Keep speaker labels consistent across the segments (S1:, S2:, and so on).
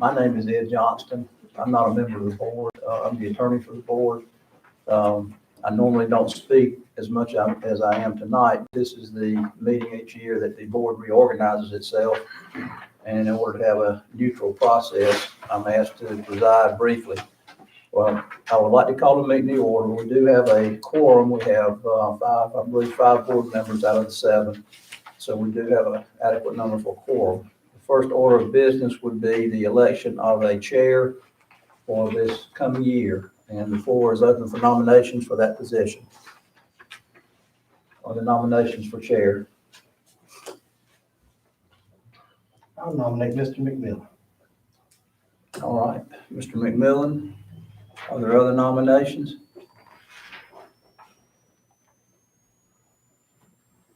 S1: My name is Ed Johnston. I'm not a member of the board. I'm the attorney for the board. I normally don't speak as much as I am tonight. This is the meeting each year that the board reorganizes itself. And in order to have a neutral process, I'm asked to preside briefly. Well, I would like to call the meeting to order. We do have a quorum. We have five board members out of the 7. So we do have an adequate number for quorum. The first order of business would be the election of a chair for this coming year. And the floor is open for nominations for that position. Are there nominations for chair?
S2: I'll nominate Mr. McMillan.
S1: All right, Mr. McMillan. Are there other nominations?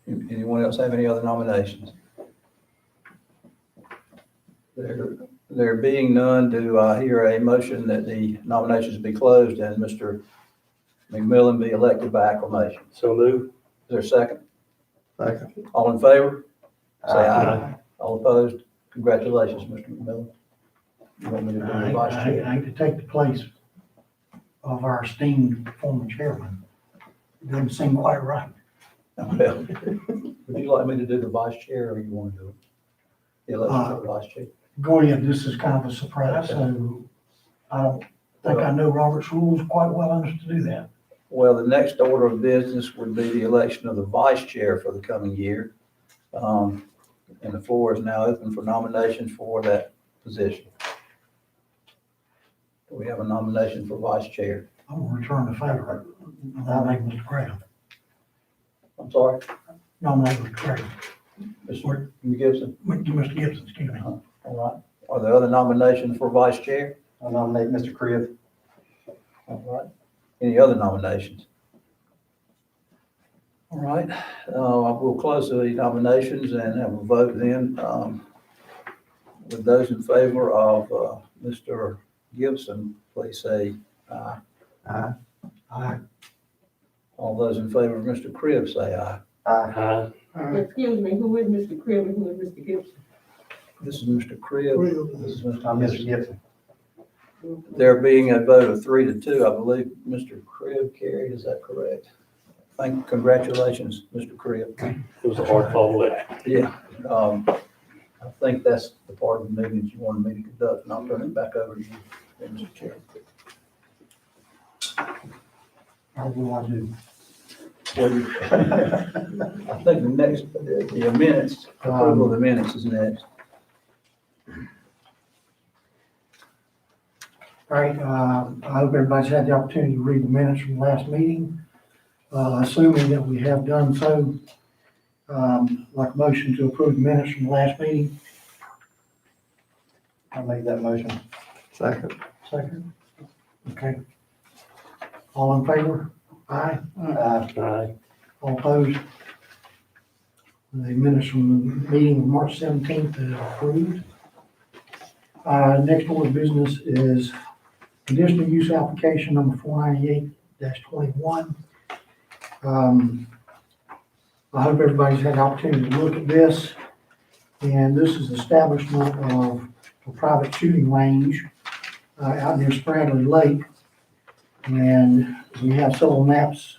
S1: Anyone else have any other nominations? There being none, do I hear a motion that the nominations be closed and Mr. McMillan be elected by acclamation?
S2: So moved.
S1: Is there a second?
S2: Second.
S1: All in favor? Say aye. All opposed? Congratulations, Mr. McMillan. You want me to do the vice chair?
S3: I hate to take the place of our esteemed former chairman. It doesn't seem quite right.
S1: Well, would you like me to do the vice chair or you want to do it? The election of the vice chair?
S3: Go ahead, this is kind of a surprise, so I don't think I know Robert's rules quite well enough to do that.
S1: Well, the next order of business would be the election of the vice chair for the coming year. And the floor is now open for nominations for that position. Do we have a nomination for vice chair?
S3: I'm gonna return the favor. Nominate Mr. Graham.
S1: I'm sorry,
S3: Nominate Mr. Graham.
S1: Mr. Gibson.
S3: Mr. Gibson, excuse me.
S1: All right. Are there other nominations for vice chair?
S2: I'll nominate Mr. Cribb.
S1: All right. Any other nominations? All right. We'll close the nominations and have a vote then. With those in favor of Mr. Gibson, please say aye.
S2: Aye.
S3: Aye.
S1: All those in favor of Mr. Cribb say aye.
S2: Aye.
S4: Excuse me, who is Mr. Cribb and who is Mr. Gibson?
S1: This is Mr. Cribb. This is Mr.
S2: I'm Mr.
S1: Gibson.
S2: Gibson.
S1: There being a vote of 3-2, I believe Mr. Cribb carried. Is that correct? Congratulations, Mr. Cribb.
S2: It was a hard call to let.
S1: Yeah. I think that's the part of the meeting that you wanted me to conduct, and I'll turn it back over to you, Mr. Chairman.
S3: How will I do?
S1: Well, I think the next, the minutes, approval of the minutes is next.
S3: All right, I hope everybody's had the opportunity to read the minutes from the last meeting. Assuming that we have done so, like a motion to approve the minutes from the last meeting.
S2: I'll make that motion. Second.
S3: Second. Okay. All in favor? Aye.
S2: Aye.
S3: All opposed? The minutes from the meeting of March 17th is approved. Next order of business is conditional use application number 498-21. I hope everybody's had the opportunity to look at this. And this is establishment of a private shooting range out near Spradley Lake. And we have several maps.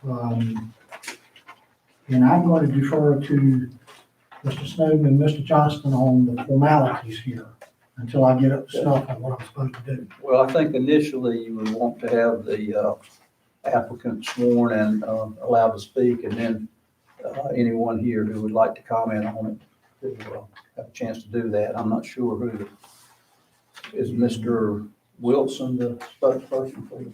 S3: And I'm going to defer to Mr. Snowden and Mr. Johnston on the formalities here until I get up to snuff on what I'm supposed to do.
S1: Well, I think initially you would want to have the applicant sworn and allowed to speak, and then anyone here who would like to comment on it to have a chance to do that. I'm not sure who is Mr. Wilson, the spokesperson for the.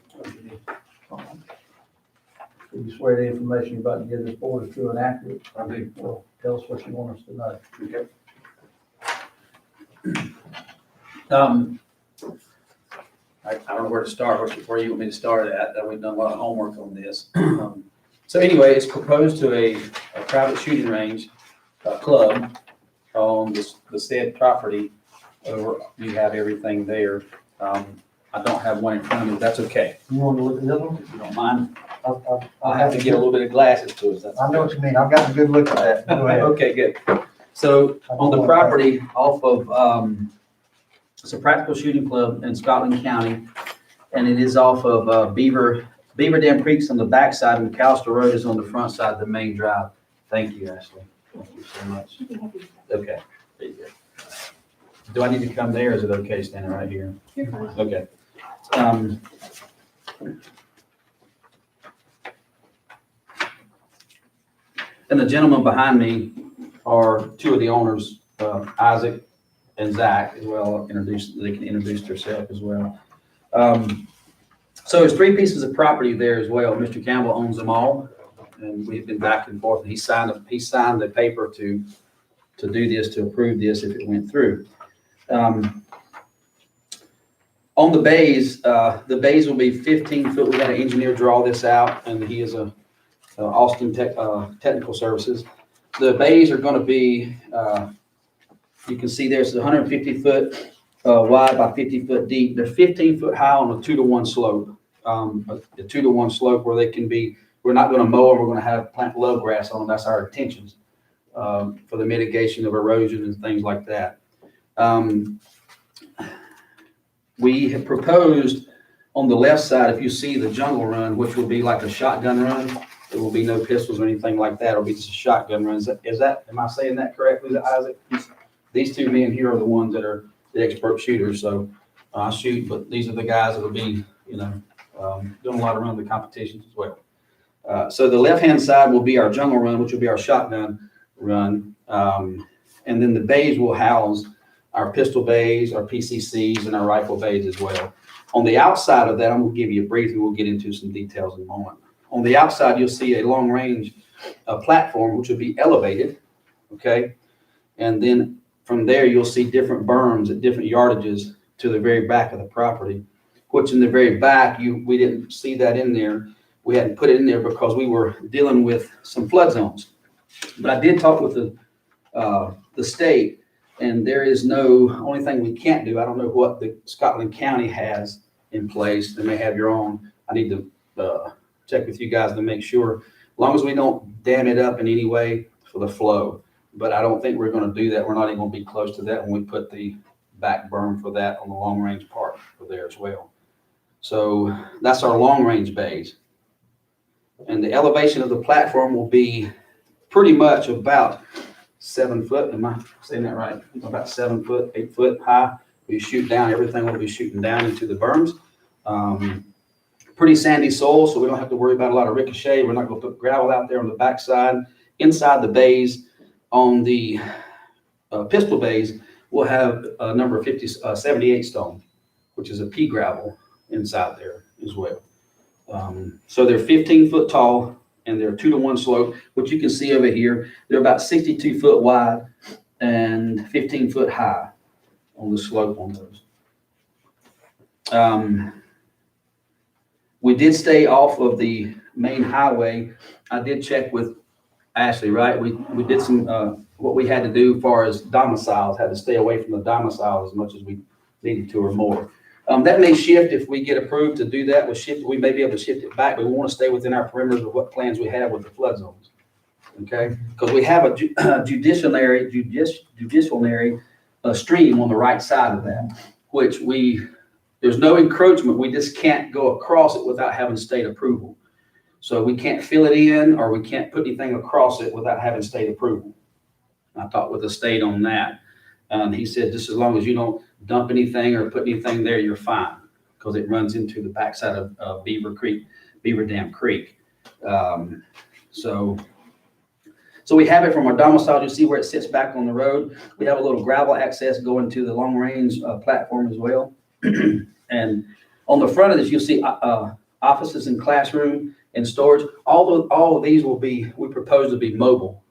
S1: Do you swear the information you're about to give this board is true and accurate? I do. Well, tell us what you want us to know.
S5: Okay. I don't know where to start, where you want me to start at. We've done a lot of homework on this. So anyway, it's proposed to a private shooting range, club on the said property. Over, you have everything there. I don't have one in front of me, but that's okay.
S2: You want to look at the other one?
S5: If you don't mind, I'll have to get a little bit of glasses to it.
S2: I know what you mean. I've got a good look at that. Go ahead.
S5: Okay, good. So on the property off of It's a practical shooting club in Scotland County, and it is off of Beaver Dam Creek's on the back side, and McAllister Road is on the front side of the main drive. Thank you, Ashley. Thank you so much. Okay. There you go. Do I need to come there, or is it okay standing right here?
S4: You're fine.
S5: Okay. And the gentlemen behind me are two of the owners, Isaac and Zach as well. They can introduce themselves as well. So there's 3 pieces of property there as well. Mr. Campbell owns them all, and we've been back and forth. And he signed the paper to do this, to approve this if it went through. On the bays will be 15 foot. We had an engineer draw this out, and he is a Austin Technical Services. The bays are going to be, you can see there's 150 foot wide by 50 foot deep. They're 15 foot high on a 2-to-1 slope. A 2-to-1 slope where they can be. We're not going to mow them. We're going to have plant low grass on them. That's our intentions for the mitigation of erosion and things like that. We have proposed on the left side, if you see the jungle run, which will be like a shotgun run, there will be no pistols or anything like that. It'll be just a shotgun run. Am I saying that correctly, Isaac? These 2 men here are the ones that are the expert shooters. So I shoot, but these are the guys that will be, doing a lot of run the competitions as well. So the left-hand side will be our jungle run, which will be our shotgun run. And then the bays will house our pistol bays, our PCCs, and our rifle bays as well. On the outside of that, I'm going to give you a brief, and we'll get into some details in a moment. On the outside, you'll see a long-range platform, which will be elevated, okay? And then from there, you'll see different berms at different yardages to the very back of the property, which in the very back, we didn't see that in there. We hadn't put it in there because we were dealing with some flood zones. But I did talk with the state, and there is only thing we can't do. I don't know what the Scotland County has in place. They may have your own. I need to check with you guys to make sure, as long as we don't dam it up in any way for the flow. But I don't think we're going to do that. We're not even going to be close to that when we put the back berm for that on the long range part for there as well. So that's our long range bays. And the elevation of the platform will be pretty much about 7 foot. Am I saying that right? About 7 foot, 8 foot high. We shoot down, everything will be shooting down into the berms. Pretty sandy soil, so we don't have to worry about a lot of ricochet. We're not going to put gravel out there on the backside. Inside the bays, on the pistol bays, we'll have a number of 78 stone, which is a pea gravel inside there as well. So they're 15 foot tall, and they're 2-to-1 slope, which you can see over here. They're about 62 foot wide and 15 foot high on the slope on those. We did stay off of the main highway. I did check with Ashley, right? We did some, what we had to do as far as domiciles, had to stay away from the domicile as much as we needed to or more. That may shift if we get approved to do that. We may be able to shift it back, but we want to stay within our perimeters of what plans we have with the flood zones. Okay? Because we have a judicial stream on the right side of that, which there's no encroachment. We just can't go across it without having state approval. So we can't fill it in, or we can't put anything across it without having state approval. I talked with the state on that. He said, just as long as you don't dump anything or put anything there, you're fine, because it runs into the backside of Beaver Dam Creek. So we have it from our domicile. You see where it sits back on the road. We have a little gravel access going to the long range platform as well. And on the front of this, you'll see offices and classroom and storage. All of these we propose to be mobile,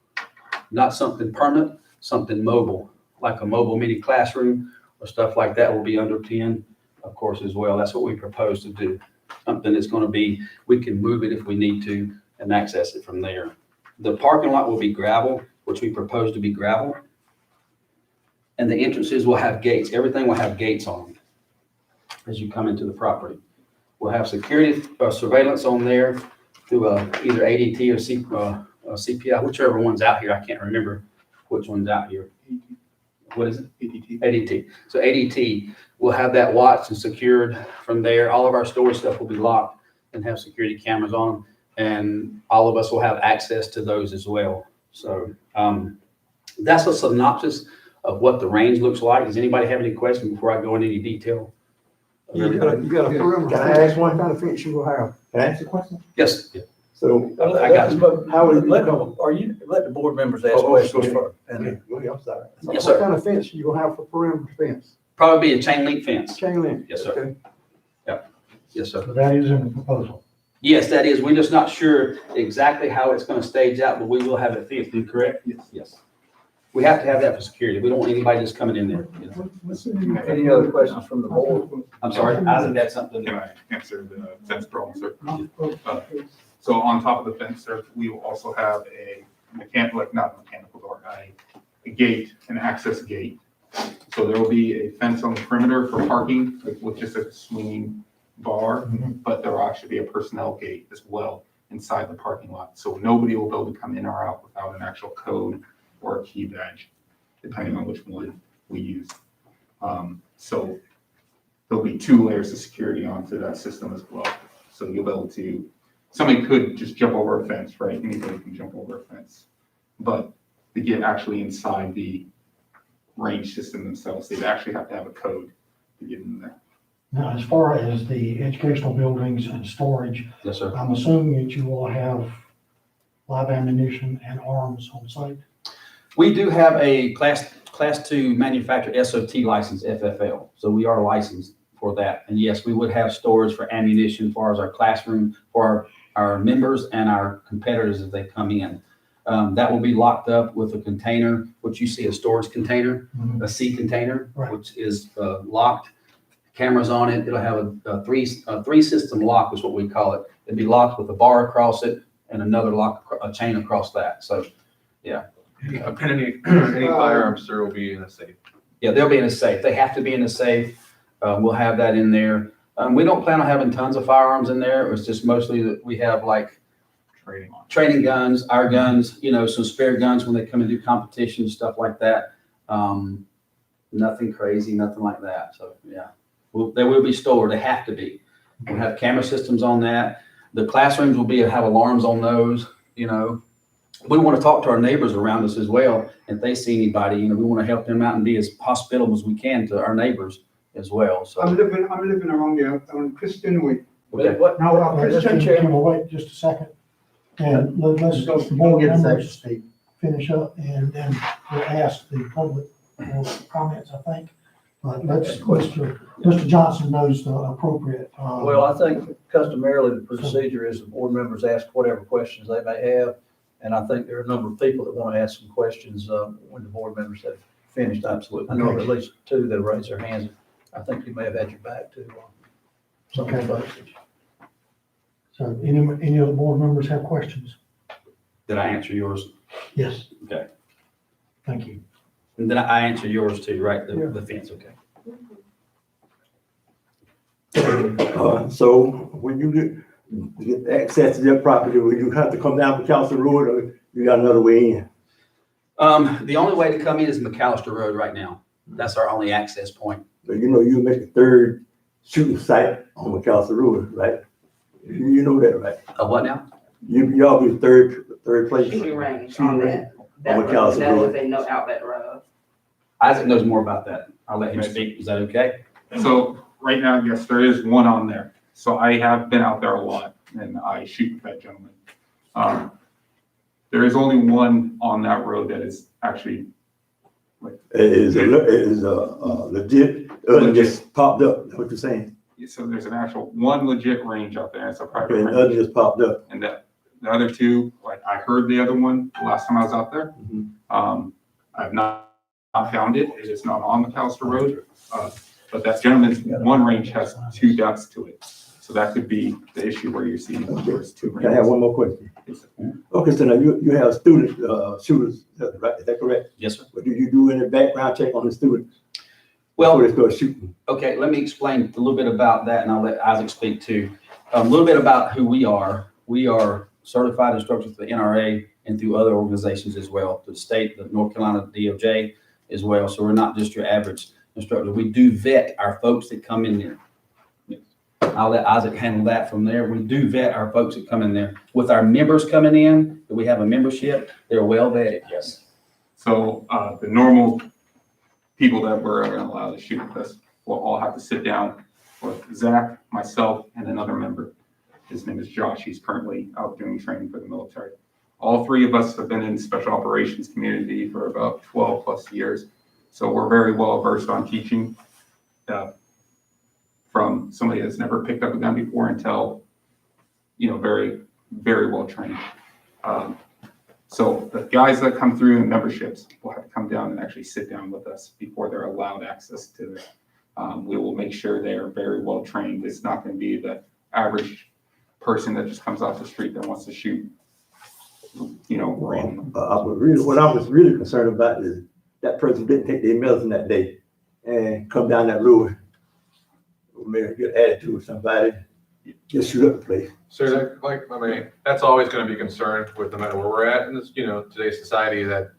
S5: not something permanent, something mobile, like a mobile mini classroom or stuff like that will be underpinned, of course, as well. That's what we propose to do. Something that's going to be, we can move it if we need to and access it from there. The parking lot will be gravel, which we propose to be gravel. And the entrances will have gates. Everything will have gates on them as you come into the property. We'll have security surveillance on there through either ADT or CPI, whichever one's out here. I can't remember which one's out here. what is it?
S6: ADT.
S5: ADT. So ADT will have that watched and secured from there. All of our storage stuff will be locked and have security cameras on them. And all of us will have access to those as well. So that's a synopsis of what the range looks like. Does anybody have any questions before I go into any detail?
S7: You got a perimeter.
S2: Can I ask one?
S7: What kind of fence you will have?
S2: Can I ask a question?
S5: Yes.
S7: So,
S5: I got you.
S7: How would you-
S1: Let the board members ask
S2: Oh,
S1: questions
S2: go
S1: first. And
S2: Go ahead, I'm sorry.
S5: Yes,
S7: what
S5: sir.
S7: kind of fence you gonna have for perimeter fence?
S5: Probably be a chain link fence.
S7: Chain link?
S5: Yes, sir.
S7: Okay.
S5: Yes, sir.
S3: So that is in the proposal.
S5: Yes, that is. We're just not sure exactly how it's going to stage out, but we will have it fenced in, correct?
S6: Yes.
S5: Yes. We have to have that for security. We don't want anybody just coming in there. You know.
S1: any other questions from the board?
S5: I'm sorry, Isaac had something to
S6: Can
S5: do.
S6: I answer the fence problem, sir? So on top of the fence, sir, we will also have a not a mechanical door, a gate, an access gate. So there will be a fence on the perimeter for parking with just a swinging bar, but there will actually be a personnel gate as well inside the parking lot. So nobody will be able to come in or out without an actual code or a key badge, depending on which one we use. So there'll be 2 layers of security onto that system as well. So you'll be able to, somebody could just jump over a fence, right? Anybody can jump over a fence. But to get actually inside the range system themselves, they'd actually have to have a code to get in there.
S3: Now, as far as the educational buildings and storage,
S5: Yes, sir.
S3: I'm assuming that you will have live ammunition and arms on site.
S5: We do have a class 2 manufacturer SOT license, FFL. So we are licensed for that. And yes, we would have storage for ammunition as far as our classroom for our members and our competitors as they come in. That will be locked up with a container, which you see a storage container, a C container,
S3: Right.
S5: which is locked. Cameras on it. It'll have a three system lock is what we call it. It'd be locked with a bar across it and another lock, a chain across that. So,
S8: Any firearms, sir, will be in a safe.
S5: yeah, they'll be in a safe. They have to be in a safe. We'll have that in there. We don't plan on having tons of firearms in there. It's just mostly that we have like
S6: Training on.
S5: training guns, our guns, some spare guns when they come and do competitions, stuff like that. Nothing crazy, nothing like that. So, yeah. They will be stored. They have to be. We'll have camera systems on that. The classrooms will have alarms on those, We want to talk to our neighbors around us as well. If they see anybody, we want to help them out and be as hospitable as we can to our neighbors as well. So,
S7: I'm living around there on Christian Way.
S5: okay.
S3: Now,
S7: Christian
S3: Can we wait just a second? And let's, the board
S2: Get a second,
S3: members
S2: Steve.
S3: finish up and then we'll ask the public for comments, I think. But Mr. Johnson knows the appropriate.
S1: Well, I think customarily the procedure is the board members ask whatever questions they may have. And I think there are a number of people that want to ask some questions when the board members have finished. Absolutely. I know of at least 2 that raised their hands. I think you may have had your back to some of the folks.
S3: So any other board members have questions?
S5: Did I answer yours?
S3: Yes.
S5: Okay.
S3: Thank you.
S5: And then I answer yours too, right? The fence, okay.
S9: So when you get access to their property, will you have to come down McAllister Road or you got another way in?
S5: The only way to come in is McAllister Road right now. That's our only access point.
S9: But you make a 3rd shooting site on McAllister Road, right? You know that, right?
S5: What now?
S9: Y'all be third place.
S10: Shooting range
S9: Shooting
S10: on
S9: range
S10: that
S9: on
S10: road.
S9: McAllister
S10: That
S9: Road.
S10: was a no outlet road.
S5: Isaac knows more about that. I'll let him speak. Is that okay?
S6: So right now, yes, there is one on there. So I have been out there a lot and I shoot with that gentleman. There is only one on that road that is actually like.
S9: It is legit, other than just popped up, that's what you're saying?
S6: So there's an actual one legit range out there. It's a private
S9: And
S6: range.
S9: other just popped up.
S6: And the other 2, like I heard the other one last time I was out there. I've not found it. It is not on the McAllister Road. But that gentleman's one range has 2 ducts to it. So that could be the issue where you're seeing there's 2
S9: Can I have
S6: ranges.
S9: one more question? Okay, so now you have student shooters, right? Is that correct?
S5: Yes, sir.
S9: But do you do any background check on the students?
S5: Well,
S9: Before they start shooting?
S5: okay, let me explain a little bit about that and I'll let Isaac speak too. A little bit about who we are. We are certified instructors for the NRA and through other organizations as well, to the state, the North Carolina DOJ, as well. So we're not just your average instructor. We do vet our folks that come in there. I'll let Isaac handle that from there. We do vet our folks that come in there. With our members coming in, that we have a membership, they're well vetted, yes.
S6: So the normal people that we're going to allow to shoot with us will all have to sit down with Zach, myself, and another member. His name is Josh. He's currently out doing training for the military. All three of us have been in the special operations community for about 12 plus years. So we're very well versed on teaching. From somebody that's never picked up a gun before until, very, very well trained. So the guys that come through in memberships will have to come down and actually sit down with us before they're allowed access to it. We will make sure they are very well trained. It's not going to be the average person that just comes off the street that wants to shoot, random.
S9: What I was really concerned about is that person didn't take their medicine that day and come down that road. Maybe a good attitude with somebody, just shoot up the place.
S8: So that's always going to be concerned with no matter where we're at in this, today's society, that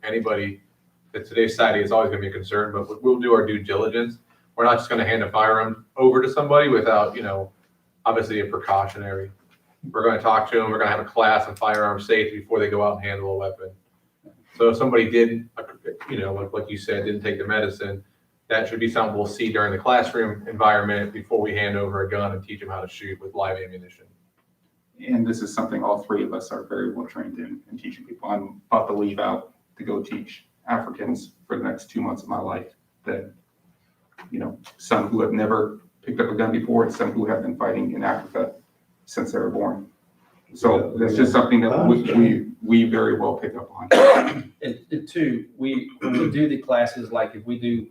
S8: today's society is always going to be a concern, but we'll do our due diligence. We're not just going to hand a firearm over to somebody without, obviously a precautionary. We're going to talk to them. We're going to have a class on firearm safety before they go out and handle a weapon. So if somebody did, like you said, didn't take the medicine, that should be something we'll see during the classroom environment before we hand over a gun and teach them how to shoot with live ammunition.
S6: And this is something all three of us are very well trained in teaching people. I'm about to leave out to go teach Africans for the next 2 months of my life that, some who have never picked up a gun before and some who have been fighting in Africa since they were born. So that's just something that we very well pick up on.
S5: And two, when we do the classes, like if we do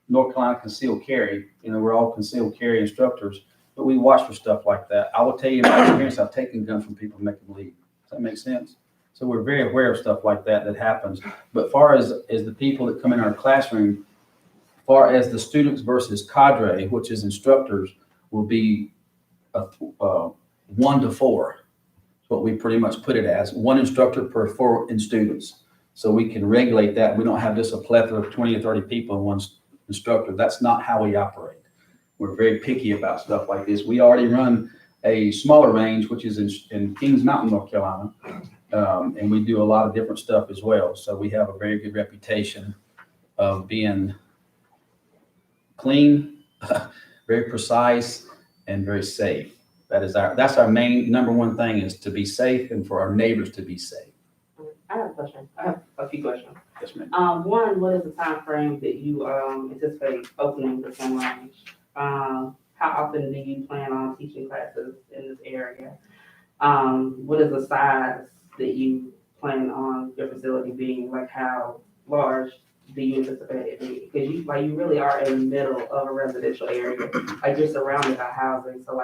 S5: North Carolina concealed carry, we're all concealed carry instructors, but we watch for stuff like that. I will tell you in my experience, I've taken guns from people to make them leave. Does that make sense? So we're very aware of stuff like that happens. But far as the people that come in our classroom, far as the students versus cadre, which is instructors, will be 1 to 4. That's what we pretty much put it as, 1 instructor per 4 students. So we can regulate that. We don't have just a plethora of 20 or 30 people in one instructor. That's not how we operate. We're very picky about stuff like this. We already run a smaller range, which is in Kings Mountain, North Carolina. And we do a lot of different stuff as well. So we have a very good reputation of being clean, very precise, and very safe. That's our main number one thing, is to be safe and for our neighbors to be safe.
S10: I have a question. I have a few questions.
S5: Yes, ma'am.
S10: One, what is the time frame that you anticipate opening the gun range? How often do you plan on teaching classes in this area? What is the size that you plan on your facility being? Like, how large do you anticipate it being? Because you really are in the middle of a residential area. Like, you're surrounded by housing. So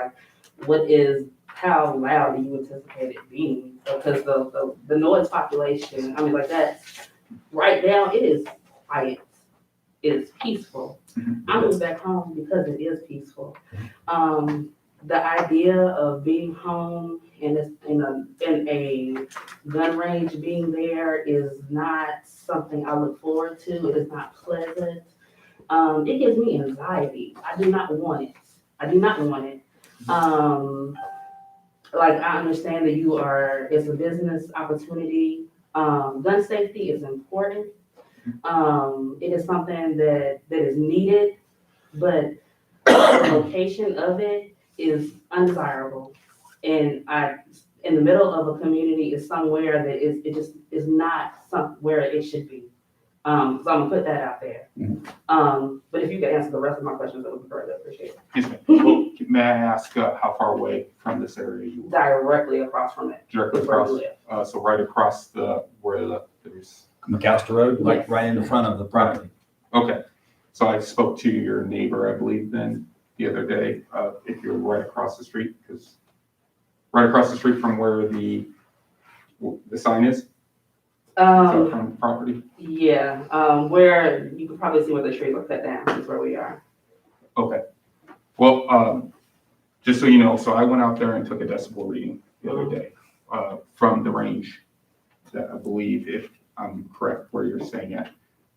S10: how loud do you anticipate it being? Because the noise population, that's right now, it is quiet. It is peaceful. I moved back home because it is peaceful. The idea of being home and in a gun range being there is not something I look forward to. It is not pleasant. It gives me anxiety. I do not want it. I understand that it's a business opportunity. Gun safety is important. It is something that is needed, but the location of it is undesirable. And in the middle of a community is somewhere that it just is not where it should be. So I'm gonna put that out there. But if you could answer the rest of my questions, I would be greatly appreciated.
S6: Yes, ma'am. Well, may I ask how far away from this area you are?
S10: Directly across from it.
S6: Directly
S10: Where
S6: across,
S10: we live.
S6: so right across there's.
S5: McAllister Road, like
S10: Yes.
S5: right in the front of the property.
S6: Okay, so I spoke to your neighbor, I believe, then the other day, if you're right across the street, because right across the street from where the sign is? So from the property?
S10: Yeah, where you can probably see where the trees are cut down, is where we are.
S6: Okay. Well, just so you know, so I went out there and took a decibel reading the other day from the range that I believe, if I'm correct where you're staying at,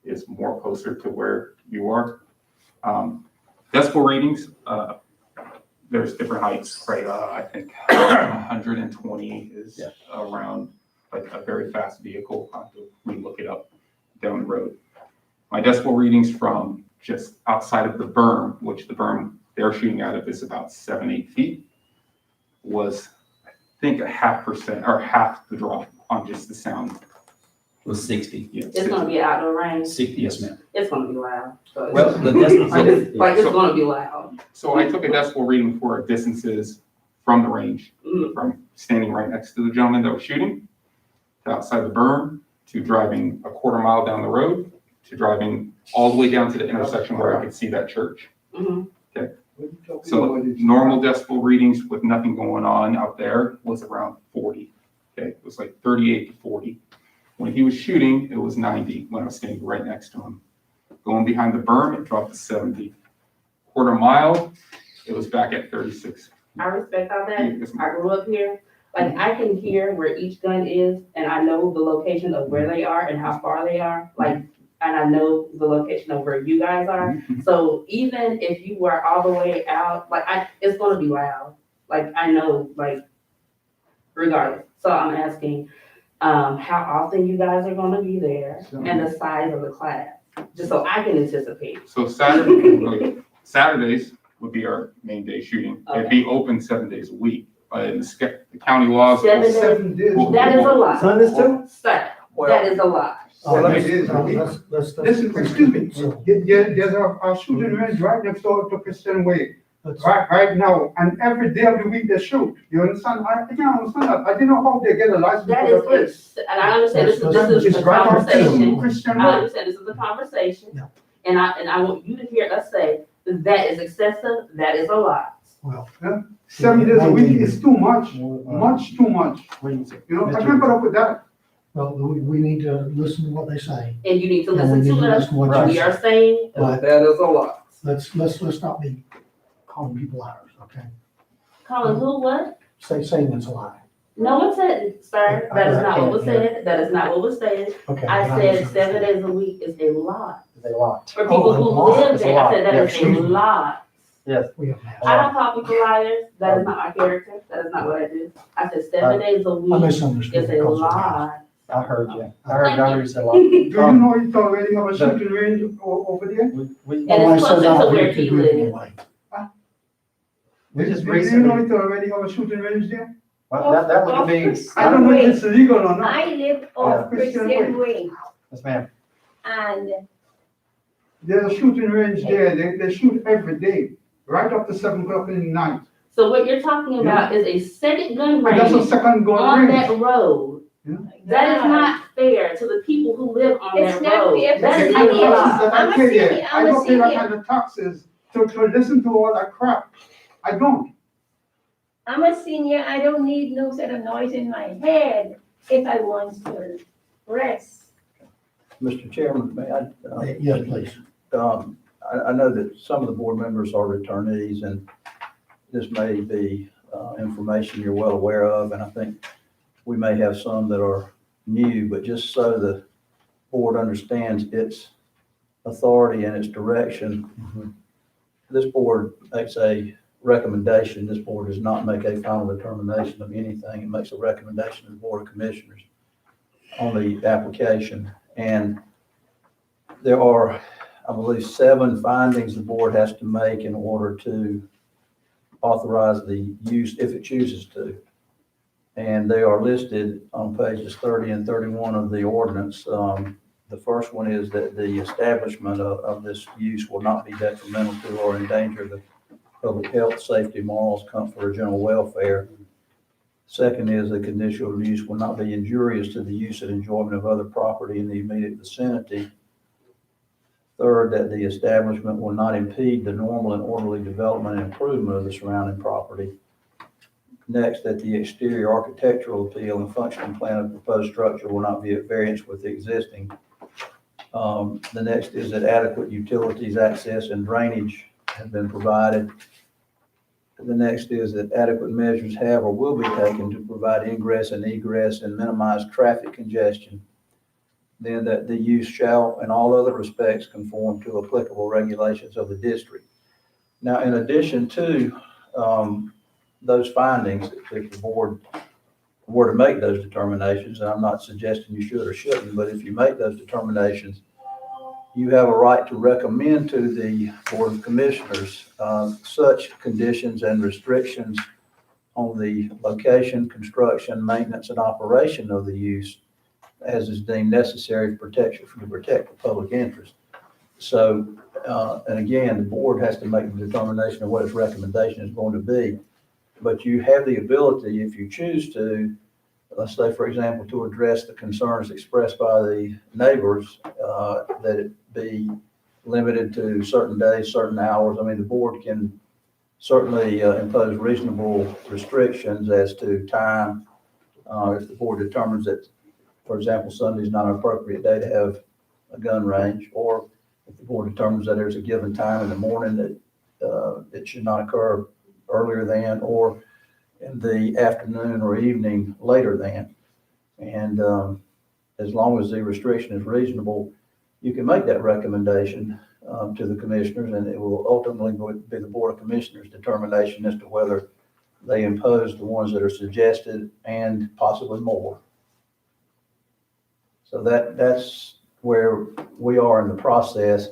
S6: is more closer to where you are. Decibel readings, there's different heights, right? I think 120 is around like a very fast vehicle. I have to re-look it up down the road. My decibel readings from just outside of the berm, which the berm they're shooting out of is about 7-8 feet, was I think 0.5% or half the drop on just the sound.
S5: It was 60.
S6: Yeah,
S10: It's gonna be outdoor range.
S5: 60, yes, ma'am.
S10: It's gonna be loud. So
S5: Well, the decibel.
S10: like it's gonna be loud.
S6: So I took a decibel reading for distances from the range, from standing right next to the gentleman that was shooting, to outside the berm, to driving a quarter mile down the road, to driving all the way down to the intersection where I could see that church.
S10: Mhm.
S6: So normal decibel readings with nothing going on out there was around 40. Okay, it was like 38 to 40. When he was shooting, it was 90 when I was standing right next to him. Going behind the berm, it dropped to 70. Quarter mile, it was back at 36.
S10: I respect all that.
S6: Yes, ma'am.
S10: I grew up here. Like I can hear where each gun is and I know the location of where they are and how far they are. Like, and I know the location of where you guys are. So even if you were all the way out, like it's gonna be loud. Like I know, like regardless. So I'm asking, how often you guys are gonna be there and the size of the class, just so I can anticipate.
S6: So Saturdays would be our main day shooting. It'd be open 7 days a week. In the county laws.
S10: 7 days.
S7: 7 days.
S10: That is a lot.
S9: Sundays too?
S10: Sir, that is a lot.
S7: Listen, excuse me, there's a shooting range right next door to Christian Way, right now, and every day of the week they shoot. You understand? I can't understand that. I didn't know how they get a license
S10: That
S7: for the place.
S10: is, and I understand this is
S7: It's
S10: the
S7: right off
S10: conversation.
S7: Christian
S10: I
S7: Way.
S10: understand this is the conversation.
S3: Yeah.
S10: And I want you to hear us say, that is excessive, that is a lot.
S3: Well,
S7: 7 days a week is too much, much too much. You know, I can't put up with that.
S3: well, we need to listen to what they say.
S10: And you need to
S3: And we
S10: listen
S3: need
S10: to us.
S3: listen to what you
S10: We
S3: say.
S10: are saying,
S3: Right.
S10: that is a lot.
S3: Let's not be calling people liars, okay?
S10: Colin, who, what?
S3: Saying it's a lie.
S10: No one said, sir, that is not what was said, that is not what was said.
S3: Okay.
S10: I
S3: but
S10: said
S3: understand.
S10: 7 days a week is a lot.
S2: It's a lot.
S10: For people
S3: a
S10: who
S3: lot.
S10: live
S2: It's a
S10: there, I
S2: lot.
S10: said that
S3: Yeah,
S10: is a
S3: excuse me.
S10: lot.
S3: We have an
S10: I don't call people liars, that is not my character, that is not what I do. I said 7 days a
S3: I
S10: week
S3: misunderstood.
S10: is a
S3: because of that.
S10: lot.
S2: I heard you. I heard you say a lot.
S7: Do you know it's already have a shooting range over there?
S2: We
S10: And
S3: Oh, I
S10: it's
S3: said
S10: closer
S3: that
S10: to where
S3: we could
S10: he
S3: do it
S10: lives.
S3: anyway.
S2: just
S7: Do you know
S2: recently,
S7: it already have a shooting range there?
S2: well, that would be,
S7: I don't know if it's legal or not.
S4: I live
S7: Yeah,
S4: off
S7: Christian
S4: Christian Way,
S2: yes, ma'am.
S4: and
S7: There's a shooting range there, they shoot every day, right up to 7 o'clock in the night.
S10: So what you're talking about is a second gun
S7: And that's a
S10: range
S7: second gun
S10: on that
S7: range.
S10: road.
S7: Yeah.
S10: That is not fair to the people who live on
S4: It's
S10: that
S4: not
S10: road.
S4: fair to
S10: That is
S4: the
S10: a
S7: The
S4: seniors.
S10: lot.
S7: taxes that
S4: I'm
S7: I
S4: a
S7: pay
S4: senior,
S7: there,
S4: I'm
S7: I
S4: a
S7: don't pay that
S4: senior.
S7: kind of taxes to listen to all that crap. I don't.
S4: I'm a senior, I don't need no sort of noise in my head if I want to rest.
S1: Mr. Chairman, may I?
S3: Yes, please.
S1: I know that some of the board members are returnees, and this may be information you're well aware of, and I think we may have some that are new, but just so the board understands its authority and its direction, this board makes a recommendation. This board does not make a final determination of anything. It makes a recommendation to the Board of Commissioners on the application. And there are, I believe, 7 findings the board has to make in order to authorize the use if it chooses to. And they are listed on pages 30 and 31 of the ordinance. The first one is that the establishment of this use will not be detrimental to or endanger the public health, safety, morals, comfort, or general welfare. Second is the conditional use will not be injurious to the use and enjoyment of other property in the immediate vicinity. Third, that the establishment will not impede the normal and orderly development and improvement of the surrounding property. Next, that the exterior architectural appeal and functioning plan of the proposed structure will not be at variance with the existing. The next is that adequate utilities, access, and drainage have been provided. The next is that adequate measures have or will be taken to provide ingress and egress and minimize traffic congestion. then that the use shall in all other respects conform to applicable regulations of the district. Now, in addition to those findings, if the board were to make those determinations, and I'm not suggesting you should or shouldn't, but if you make those determinations, you have a right to recommend to the Board of Commissioners such conditions and restrictions on the location, construction, maintenance, and operation of the use as is deemed necessary to protect the public interest. So, and again, the board has to make the determination of what its recommendation is going to be. But you have the ability, if you choose to, let's say, for example, to address the concerns expressed by the neighbors, that it be limited to certain days, certain hours. I mean, the board can certainly impose reasonable restrictions as to time. If the board determines that, for example, Sunday is not an appropriate day to have a gun range, or if the board determines that there's a given time in the morning that it should not occur earlier than, or in the afternoon or evening later than. And as long as the restriction is reasonable, you can make that recommendation to the commissioners, and it will ultimately be the Board of Commissioners' determination as to whether they impose the ones that are suggested and possibly more. So that's where we are in the process.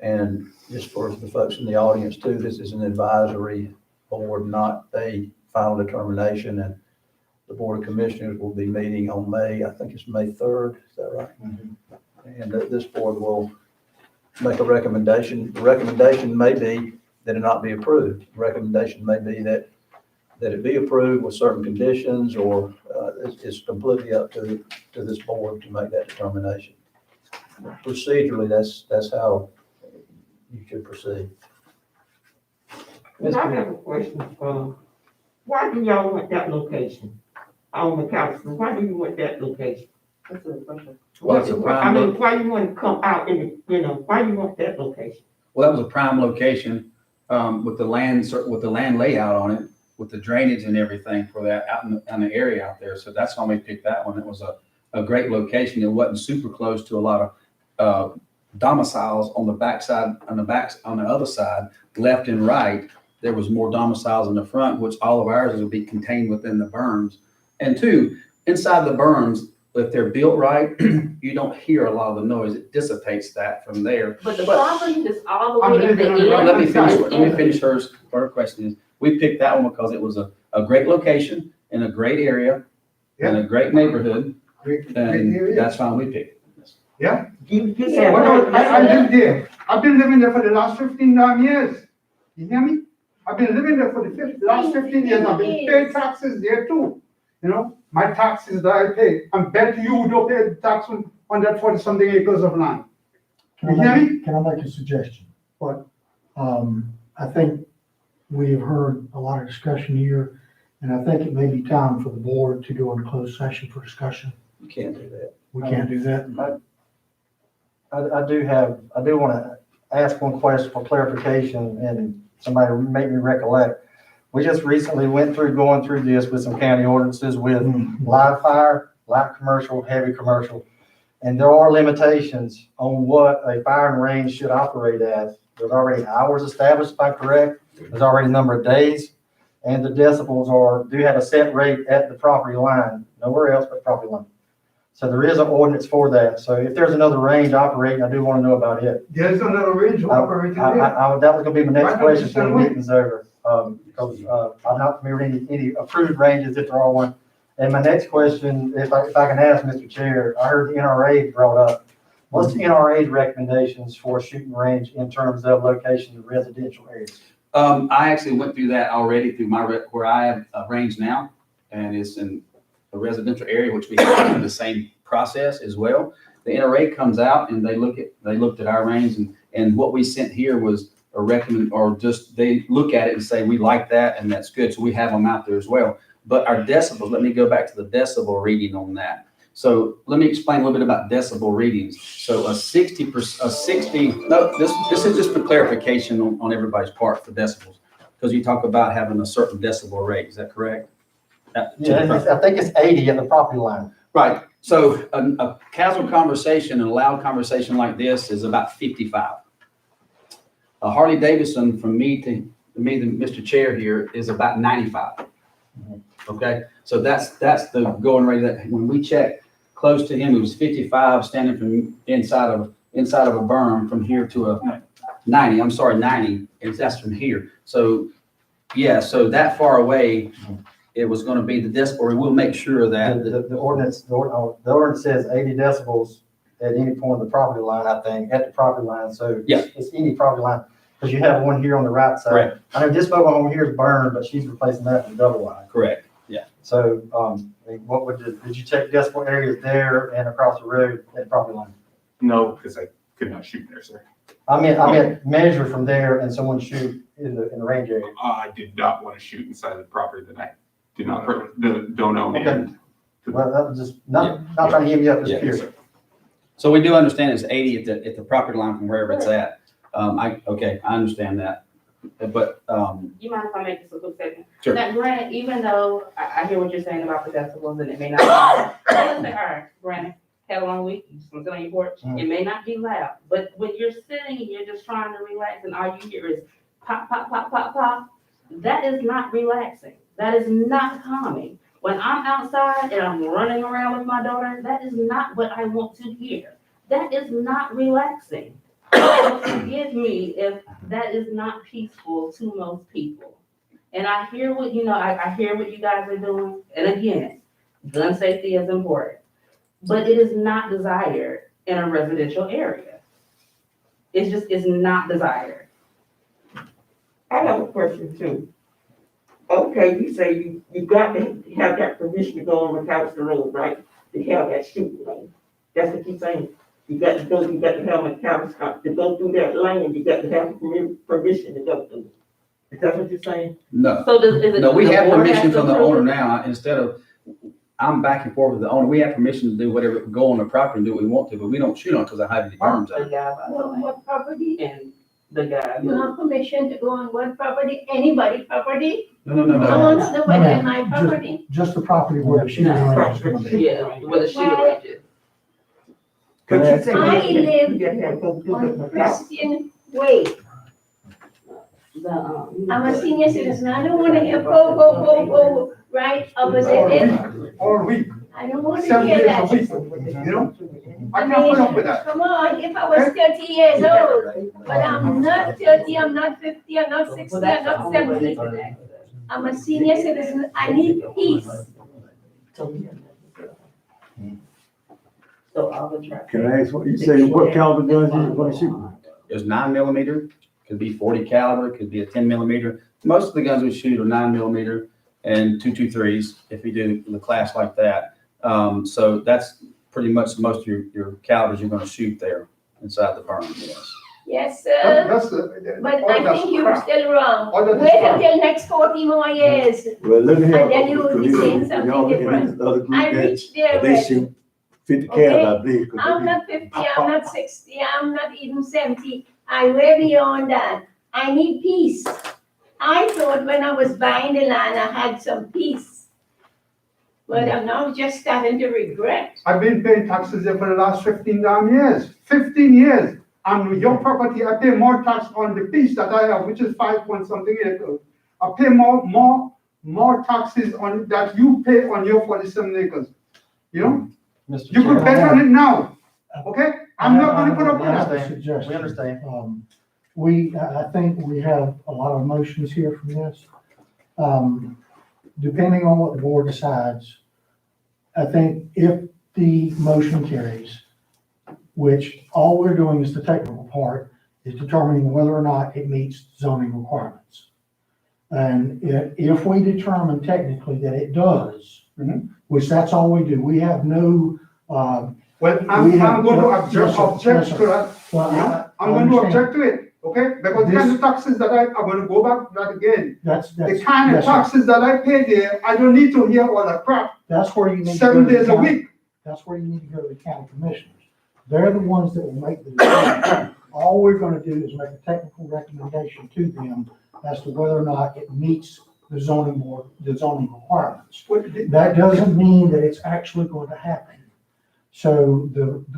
S1: And just for the folks in the audience too, this is an advisory board, not a final determination. And the Board of Commissioners will be meeting on I think it's May 3rd. Is that right? Mm-hmm. And this board will make a recommendation. The recommendation may be that it not be approved. The recommendation may be that it be approved with certain conditions, or it's completely up to this board to make that determination. Procedurally, that's how you should proceed.
S11: I have a question. Why do y'all want that location on the council? Why do you want that location?
S10: That's a good question.
S5: Well, it's a prime
S11: I mean, why you want to come out in, why you want that location?
S5: Well, that was a prime location with the land layout on it, with the drainage and everything for that out in the area out there. So that's why we picked that one. It was a great location. It wasn't super close to a lot of domiciles on the backside, on the other side, left and right. There was more domiciles in the front, which all of ours would be contained within the berms. And two, inside the berms, if they're built right, you don't hear a lot of the noise. It dissipates that from there.
S10: But the property is all the way at the end.
S5: Let me finish hers. Her question is, we picked that one because it was a great location in a great area, in a great neighborhood, and that's why we picked it.
S7: Yeah?
S11: Yeah.
S7: Well, I live there. I've been living there for the last 15 years. You hear me? I've been living there for the last 15 years. I've been paying taxes there too. You know, my taxes that I pay. I'm bet you don't pay tax on that 40-something acres of land. You hear me?
S3: Can I make a suggestion? What? I think we have heard a lot of discussion here, and I think it may be time for the board to go into closed session for discussion.
S1: You can't do that.
S3: We can't do that.
S2: I do want to ask one question for clarification, and somebody make me recollect. We just recently going through this with some county ordinances with live fire, light commercial, heavy commercial. And there are limitations on what a firing range should operate as. There's already hours established, if I'm correct. There's already a number of days. And the decibels do have a set rate at the property line, nowhere else but property line. So there is an ordinance for that. So if there's another range operating, I do want to know about it.
S7: There's another range operating there.
S2: That was gonna be my next question when the meeting's over. Because I'm not familiar with any approved ranges if there are one. And my next question, if I can ask, Mr. Chair, I heard the NRA brought up. What's the NRA's recommendations for a shooting range in terms of location of residential areas?
S5: I actually went through that already through where I have a range now, and it's in a residential area, which we have the same process as well. The NRA comes out and they looked at our range, and what we sent here was a recommend, or just they look at it and say, we like that and that's good. So we have them out there as well. But our decibels, let me go back to the decibel reading on that. So let me explain a little bit about decibel readings. So this is just for clarification on everybody's part for decibels, because you talk about having a certain decibel rate. Is that correct?
S2: Yeah, I think it's 80 at the property line.
S5: Right. So a casual conversation and a loud conversation like this is about 55. A Harley Davidson from me, the Mr. Chair here, is about 95. Okay, so that's the going rate that when we checked close to him, it was 55 standing from inside of a berm from here to a 90. I'm sorry, 90, and that's from here. So yeah, so that far away, it was going to be the decibel. We'll make sure that
S2: The ordinance says 80 decibels at any point of the property line, I think, at the property line, so.
S5: Yeah.
S2: It's any property line, because you have one here on the right side.
S5: Correct.
S2: I know this mobile home here is burned, but she's replacing that with double wide.
S5: correct.
S2: So, I mean, did you check decibel areas there and across the road at the property line?
S6: No, because I could not shoot there, sir.
S2: I meant measure from there and someone shoot in the range area.
S6: I did not want to shoot inside the property that I did not, don't own.
S2: Okay.
S6: And
S2: Well, that was just, not trying to give you up, just
S5: Yeah.
S2: curious.
S5: So we do understand it's 80 at the property line from wherever it's at. I understand that. But,
S10: You mind if I make this a quick statement?
S5: Sure.
S10: Now, granted, even though I hear what you're saying about the decibels and it may not be, let's say, all right, granted, had a long week, you just want to sit on your porch, it may not be loud, but when you're sitting and you're just trying to relax and all you hear is pop, pop, pop, pop, pop, that is not relaxing. That is not calming. When I'm outside and I'm running around with my daughter, that is not what I want to hear. That is not relaxing. So forgive me if that is not peaceful to most people. And I hear what, I hear what you guys are doing. And again, gun safety is important, but it is not desired in a residential area. It's not desired.
S11: I have a question too. Okay, you say you got to have that permission to go on McAllister Road, right? To have that shooting lane. That's what you're saying. You got to have McAllister, to go through that lane, you got to have permission to go through. Is that what you're saying?
S5: no.
S10: So is it?
S5: No, we
S10: the
S5: have
S10: board
S5: permission
S10: has to
S5: from the
S10: approve
S5: owner
S10: it?
S5: now, instead of, I'm back and forth with the owner, we have permission to do whatever, go on the property and do what we want to, but we don't shoot on it because of how the berms
S10: The
S5: out.
S10: guy, by the way,
S4: What property?
S10: and the guy.
S4: You have permission to go on what property? Anybody property?
S5: No.
S4: I want to know whether
S3: No,
S4: my property.
S3: Just the property where the shooting range is gonna be.
S10: Yeah, with a shooting range is.
S9: Can I ask-
S4: I live
S11: You got to have go through
S4: on
S11: the
S4: Christian Way.
S10: The,
S4: I'm a senior citizen. I don't want to hear go, right opposite it.
S7: All week,
S4: I don't want to
S7: 7
S4: hear
S7: days a
S4: that.
S7: week, you know? I
S4: I
S7: can't put up
S4: mean,
S7: with that.
S4: come on, if I was 30 years old, but I'm not 30, I'm not 50, I'm not 60, I'm not 70. I'm a senior citizen. I need peace.
S10: So all the traffic.
S9: Can I ask, what you say, what caliber guns you want to shoot?
S5: There's 9mm, could be 40 caliber, could be a 10mm. Most of the guns we shoot are 9mm and 223s if we do the class like that. So that's pretty much most of your calibers you're going to shoot there inside the berm, yes.
S4: Yes, sir.
S7: That's
S4: But
S7: all
S4: I
S7: that's
S4: think you're
S7: crap.
S4: still wrong.
S7: All that is
S4: Wait
S7: crap.
S4: until next 40 more years.
S9: Well, let me have.
S4: And then you will be saying something
S9: y'all looking at
S4: different.
S9: this other group
S4: I
S9: that-
S4: reached there
S9: They
S4: already.
S9: shoot 50
S4: Okay.
S9: cal, I believe. 'cause
S4: I'm
S9: they-
S4: not 50, I'm not 60, I'm not even 70. I'm way beyond that. I need peace. I thought when I was buying the land, I had some peace. But I'm now just starting to regret.
S7: I've been paying taxes there for the last 15 damn years, 15 years. On your property, I pay more tax on the piece that I have, which is 5 point something acres. I pay more taxes on that you pay on your 47 acres. You know,
S2: Mr.
S7: you could
S2: Chair,
S7: bet on it now, okay? I'm not gonna put up
S3: I
S7: with
S3: have
S7: that.
S3: a suggestion.
S2: We understand.
S3: I think we have a lot of emotions here from this. Depending on what the board decides, I think if the motion carries, which all we're doing is the technical part, is determining whether or not it meets zoning requirements. And if we determine technically that it does, which that's all we do, we have no,
S7: Well,
S3: We
S7: I'm
S3: have-
S7: going to
S3: yes, sir,
S7: object
S3: yes,
S7: to
S3: sir.
S7: that.
S3: well,
S7: I'm going to object to it, okay? Because the kind of taxes that I'm going to go back to that again.
S3: That's,
S7: The kind of
S3: yes, sir.
S7: taxes that I pay there, I don't need to hear all that crap
S3: That's where you need to go.
S7: 7
S3: to the
S7: days a
S3: county-
S7: week.
S3: That's where you need to go to the county commissioners. They're the ones that will make the decision. All we're gonna do is make a technical recommendation to them as to whether or not it meets the zoning requirements. That doesn't mean that it's actually going to happen. So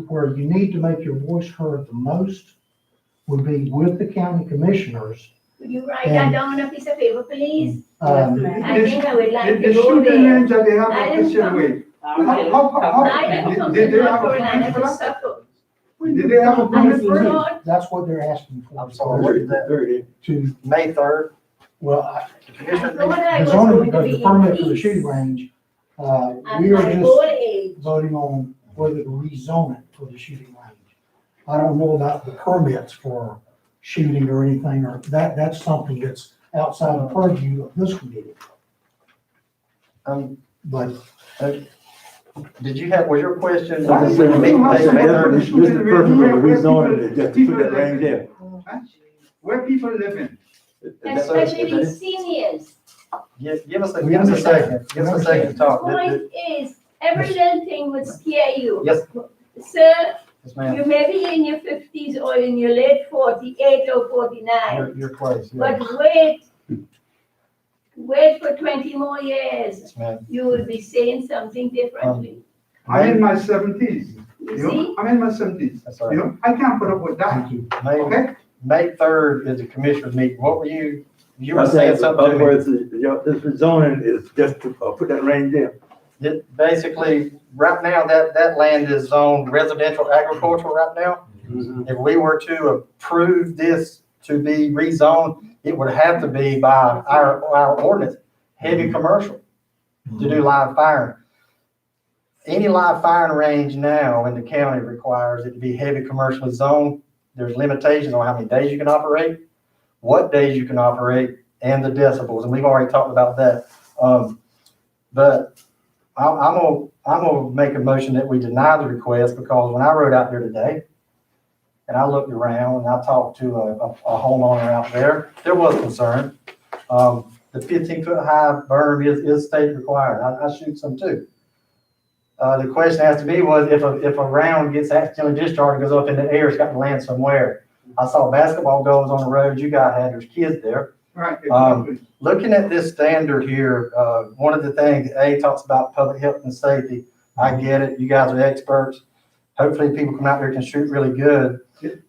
S3: where you need to make your voice heard the most would be with the county commissioners.
S4: Would you write that down on a piece of paper, please?
S3: Um,
S4: I think I would like
S7: The
S4: to go
S7: shooting
S4: there.
S7: range that they have
S4: I
S7: at
S4: didn't
S7: Christian
S4: come-
S7: Way.
S4: I didn't come
S7: Did
S4: to
S7: they
S4: North
S7: have a
S4: Carolina
S7: permit for
S4: to
S7: that?
S4: suffer.
S7: Did they have a permit for that?
S4: Lord,
S3: That's what they're asking for.
S2: I'm sorry, what is that?
S9: 30.
S3: To,
S2: May third?
S3: well,
S4: I thought I
S3: the
S4: was
S3: zoning,
S4: going to be
S3: the permit for
S4: in
S3: the shooting
S4: peace.
S3: range, we
S4: And
S3: are
S4: my
S3: just
S4: old age.
S3: voting on whether to rezone it for the shooting range. I don't know about the permits for shooting or anything, or that's something that's outside the purview of this committee. But
S2: Did you have, was your question?
S7: Why
S9: This is
S7: do you
S2: May-
S7: have
S2: May
S7: to-
S2: May
S9: the
S2: 3rd?
S9: purpose of rezoning, is just to put that range there.
S7: Where people living?
S4: Especially seniors.
S2: Give us a second, give us a second to
S4: The
S2: talk.
S4: point is, every little thing would scare you.
S2: Yes,
S4: Sir,
S2: yes, ma'am.
S4: you may be in your 50s or in your late 48 or 49,
S2: Your place, yeah.
S4: but wait for 20 more years.
S2: Yes, ma'am.
S4: You will be saying something differently.
S7: I'm in my seventies,
S4: You
S7: you know,
S4: see?
S7: I'm in my seventies,
S2: That's
S7: you
S2: all right.
S7: know, I can't put up with that,
S3: thank you.
S2: May, May 3rd is the commissioner's meeting. What were you
S9: I
S2: were saying something to me.
S9: Otherwise, this rezoning is just to put that range there.
S2: Basically, right now, that land is zoned residential agricultural right now. If we were to approve this to be rezoned, it would have to be by our ordinance, heavy commercial, to do live firing. Any live firing range now in the county requires it to be heavy commercially zoned. There's limitations on how many days you can operate, what days you can operate, and the decibels, and we've already talked about that. But I'm gonna make a motion that we deny the request, because when I rode out there today, and I looked around and I talked to a homeowner out there, there was concern. The 15-foot high berm is state required. I shoot some too. The question has to be was if a round gets accidentally discharged and goes up in the air, it's got to land somewhere. I saw basketball goals on the road you guys had, there's kids there.
S7: right? Exactly.
S2: Looking at this standard here, one of the things, talks about public health and safety. I get it, you guys are experts. Hopefully people come out there can shoot really good.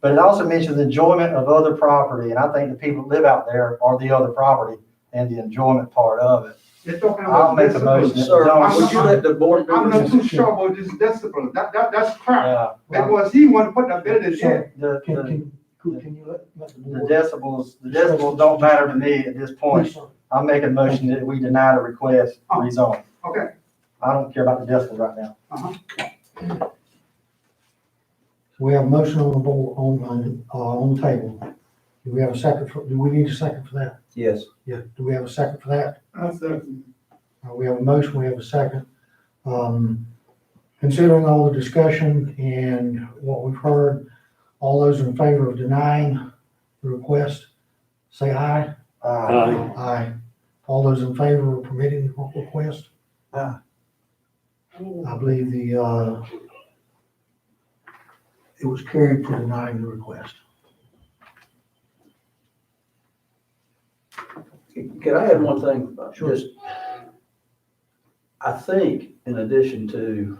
S2: But it also mentions enjoyment of other property, and I think the people that live out there are the other property and the enjoyment part of it.
S7: You're talking
S2: I'll
S7: about
S2: make a motion.
S7: decibels.
S1: Sir, would you let the board
S7: I'm not
S1: members?
S7: too sure about this decibel, that's crap,
S2: Yeah.
S7: because he want to put the building there.
S3: Can you let the
S2: The
S3: board?
S2: decibels don't matter to me at this point.
S3: Yes, sir.
S2: I'm making a motion that we deny the request to rezone.
S7: Okay,
S2: I don't care about the decibels right now.
S3: We have a motion on the board, on the table. Do we have a second do we need a second for that?
S1: Yes.
S3: Yeah, do we have a second for that?
S7: that's it.
S3: We have a motion, we have a second. Considering all the discussion and what we've heard, all those in favor of denying the request, say aye. Aye. All those in favor of permitting the request?
S2: Aye.
S3: I believe it was carried for denying the request.
S1: Can I add one thing?
S3: Sure.
S1: Just, I think in addition to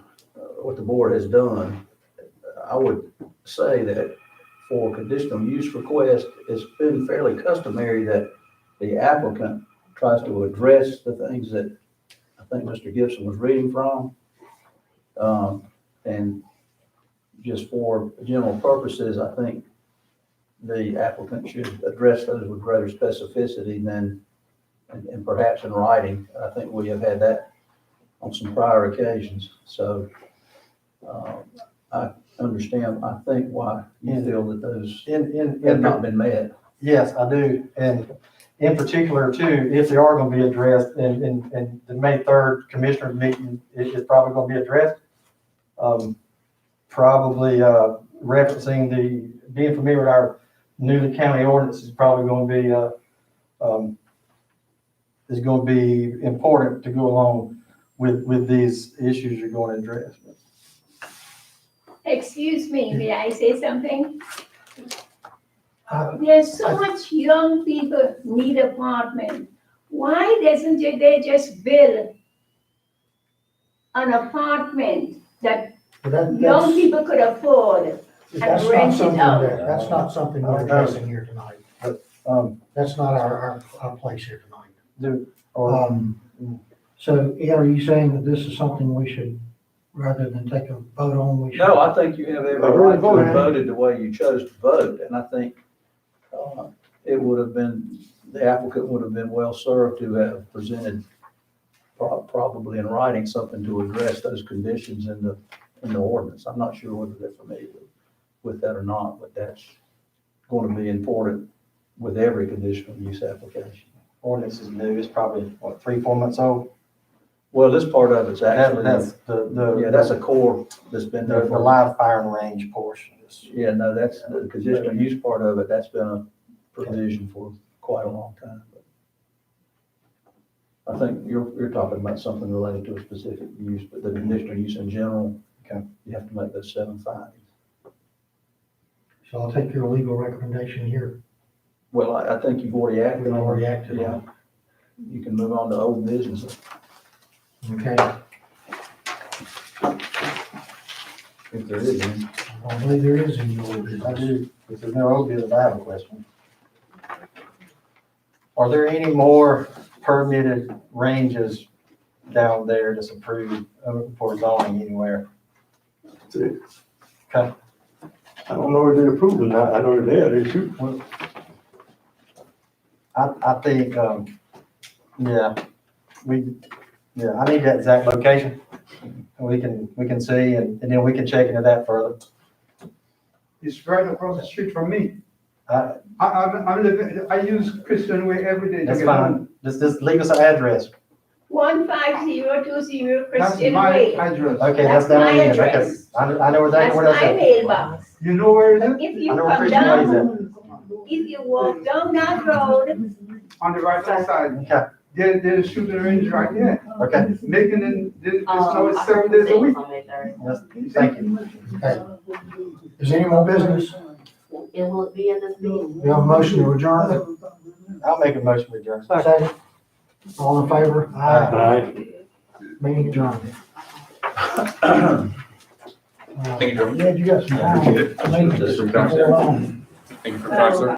S1: what the board has done, I would say that for conditional use request, it's been fairly customary that the applicant tries to address the things that I think Mr. Gibson was reading from. And just for general purposes, I think the applicant should address those with greater specificity than, and perhaps in writing. I think we have had that on some prior occasions. So I understand, I think why you feel that those have not been met.
S2: Yes, I do. And in particular too, if they are going to be addressed in the May 3rd commissioner meeting, it's probably going to be addressed. Probably referencing being familiar with our new county ordinance is probably going to be important to go along with these issues you're going to address.
S4: Excuse me, may I say something?
S3: Uh,
S4: There's so much young people need apartment. Why doesn't they just build an apartment that
S3: But that,
S4: young
S3: that's,
S4: people could afford.
S3: that's not
S4: rent it
S3: something
S4: out.
S3: that's not something we're addressing here tonight. That's not our place here tonight.
S2: Or,
S3: So, Ed, are you saying that this is something we should, rather than take a vote on, we should?
S1: No, I think you have every right to have voted the way you chose to vote, and I think, it would have been, the applicant would have been well served to have presented probably in writing something to address those conditions in the ordinance. I'm not sure whether they're familiar with that or not, but that's going to be important with every conditional use application.
S2: ordinance is new, it's probably, what, 3, 4 months old?
S1: Well, this part of it's actually,
S2: That's
S1: yeah, that's a core that's been there
S2: the
S1: for.
S2: live firing range portion.
S1: Yeah, no, that's the conditional use part of it, that's been a provision for quite a long time. I think you're talking about something related to a specific use, but the conditional use in general,
S2: Okay.
S1: you have to make those 7 findings.
S3: So I'll take your legal recommendation here.
S1: Well, I think you've already acted
S3: We've
S1: on
S3: already
S1: it.
S3: acted
S1: Yeah.
S3: on
S1: You can move on to old business.
S3: it. Okay,
S1: If there is any.
S3: I believe there is any old
S2: I
S3: business.
S2: do, if there's no old business, I have a question. Are there any more permitted ranges down there that's approved for zoning anywhere?
S9: So,
S2: Okay.
S9: I don't know if they're approved or not. I know they're there, they shoot.
S2: I think, yeah, I need that exact location. We can see, and then we can check into that further.
S7: It's right across the street from me.
S2: Uh,
S7: I'm living, I use Christian Way every day to
S2: That's
S7: get
S2: fine.
S7: home.
S2: Just leave us an address.
S4: 15020
S7: That's
S4: Christian
S7: my
S4: Way.
S7: address.
S2: Okay, that's
S4: That's
S2: down
S4: my
S2: the end. Okay.
S4: address.
S2: I know
S4: That's
S2: exactly where
S4: my
S2: that's at.
S4: mailbox.
S7: You know where it is?
S4: If
S2: I
S4: you
S2: know where
S4: come
S2: Christian Way is
S4: down, if you walk down that road,
S7: On the right hand side.
S2: Okay,
S7: There's a shooting range right there.
S2: okay.
S7: Making it, it's now it's
S10: I
S7: 7
S10: can
S7: days a
S10: say
S7: week.
S10: on May 3rd.
S2: Yes, thank you.
S3: Okay. Is there any more business?
S10: And will it be in this meeting?
S3: We have a motion to adjourn.
S2: I'll make a motion to adjourn.
S3: Second. All in favor?
S9: Aye.
S3: Meeting adjourned.
S8: Thank you, Joe.
S3: Yeah, you got some time.
S8: Appreciate it.
S3: I mean,
S8: Just for the conversation.
S3: hold on.
S8: Thank you for your time, sir.